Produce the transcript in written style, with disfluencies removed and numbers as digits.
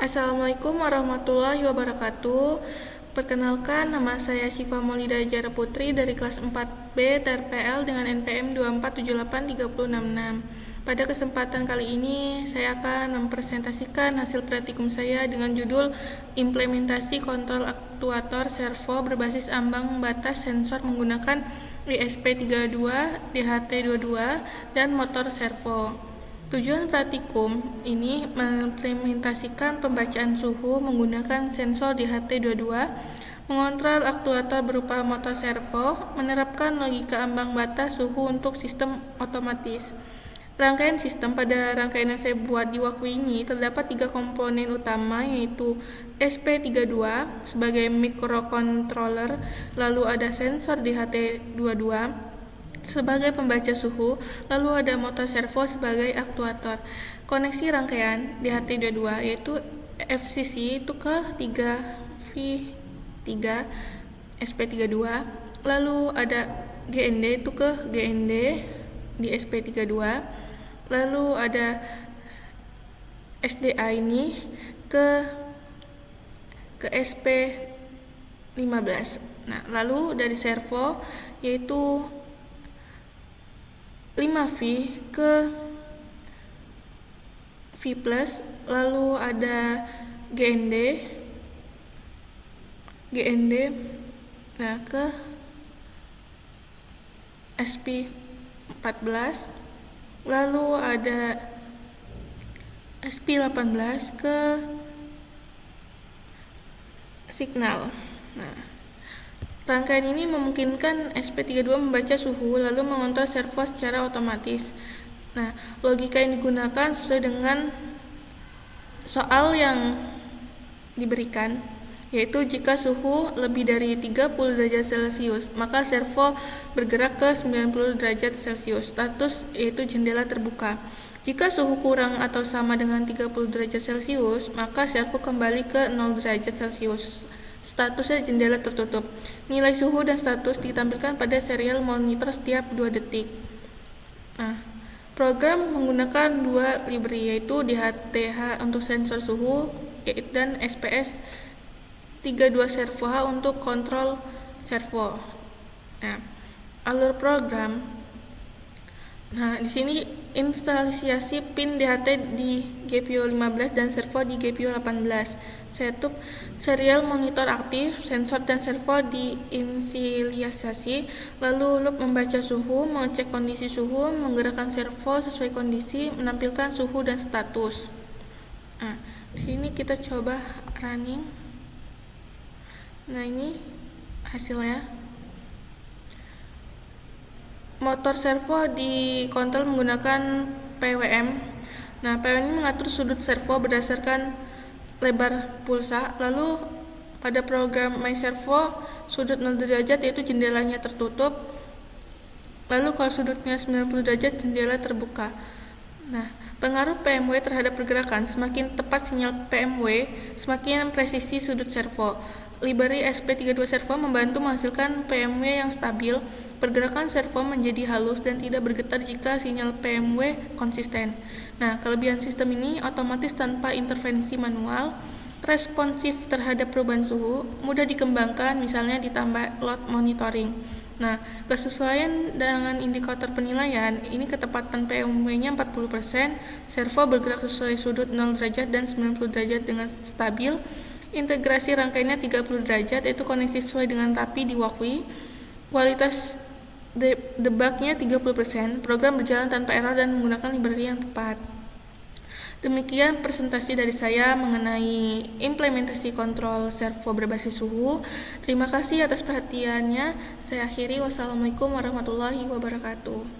Assalamualaikum warahmatullahi wabarakatuh. Perkenalkan, nama saya Syifa Maulida Jara Putri dari kelas 4B TRPL dengan NPM 2478366. Pada kesempatan kali ini, saya akan mempresentasikan hasil praktikum saya dengan judul Implementasi Kontrol Aktuator Servo berbasis ambang batas sensor menggunakan ESP32, DHT22, dan motor servo. Tujuan praktikum ini mengimplementasikan pembacaan suhu menggunakan sensor DHT22, mengontrol aktuator berupa motor servo, menerapkan logika ambang batas suhu untuk sistem otomatis. Rangkaian sistem pada rangkaian yang saya buat di waktu ini terdapat 3 komponen utama, yaitu SP32 sebagai microcontroller, lalu ada sensor DHT22 sebagai pembaca suhu, lalu ada motor servo sebagai aktuator. Koneksi rangkaian DHT22 yaitu FCC itu ke 3V3 SP32, lalu ada GND itu ke GND di SP32, lalu ada SDA ini ke SP15. Nah, lalu dari servo yaitu 5V ke V+, lalu ada GND nah ke SP14, lalu ada SP18 ke signal. Nah, rangkaian ini memungkinkan SP32 membaca suhu lalu mengontrol servo secara otomatis. Nah, logika yang digunakan sesuai dengan soal yang diberikan, yaitu jika suhu lebih dari 30 derajat Celcius, maka servo bergerak ke 90 derajat Celcius, status yaitu jendela terbuka. Jika suhu kurang atau sama dengan 30 derajat Celcius, maka servo kembali ke 0 derajat Celcius. Statusnya jendela tertutup. Nilai suhu dan status ditampilkan pada serial monitor setiap 2 detik. Nah, program menggunakan 2 library, yaitu DHTH untuk sensor suhu dan SPS32 servo H untuk kontrol servo. Nah, alur program. Nah, di sini instalasi pin DHT di GPIO 15 dan servo di GPIO 18. Setup serial monitor aktif, sensor dan servo diinisialisasi, lalu loop membaca suhu, mengecek kondisi suhu, menggerakkan servo sesuai kondisi, menampilkan suhu dan status. Nah, di sini kita coba running. Nah, ini hasilnya. Motor servo dikontrol menggunakan PWM. Nah, PWM ini mengatur sudut servo berdasarkan lebar pulsa. Lalu pada program My Servo, sudut 0 derajat yaitu jendelanya tertutup. Lalu kalau sudutnya 90 derajat, jendela terbuka. Nah, pengaruh PMW terhadap pergerakan, semakin tepat sinyal PMW, semakin presisi sudut servo. Library SP32 servo membantu menghasilkan PMW yang stabil. Pergerakan servo menjadi halus dan tidak bergetar jika sinyal PMW konsisten. Nah, kelebihan sistem ini otomatis tanpa intervensi manual, responsif terhadap perubahan suhu, mudah dikembangkan, misalnya ditambah load monitoring. Nah, kesesuaian dengan indikator penilaian, ini ketepatan PMW-nya 40%, servo bergerak sesuai sudut 0 derajat dan 90 derajat dengan stabil, integrasi rangkaiannya 30 derajat, yaitu koneksi sesuai dengan rapi di walkway, kualitas debugnya 30%, program berjalan tanpa error dan menggunakan library yang tepat. Demikian presentasi dari saya mengenai implementasi kontrol servo berbasis suhu. Terima kasih atas perhatiannya. Saya akhiri. Wassalamualaikum warahmatullahi wabarakatuh.